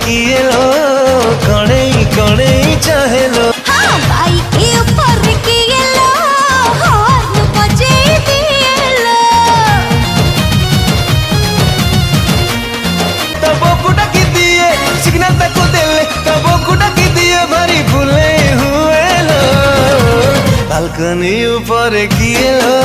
किए लो कणे कणे चाहे लो। हाँ बाइक के ऊपर किए लो हॉर्न बजे दिए लो। तबो कुटा की दिए सिग्नल तक को देले तबो कुटा की दिए भारी भूले हुए लो बालकनी ऊपर किए लो।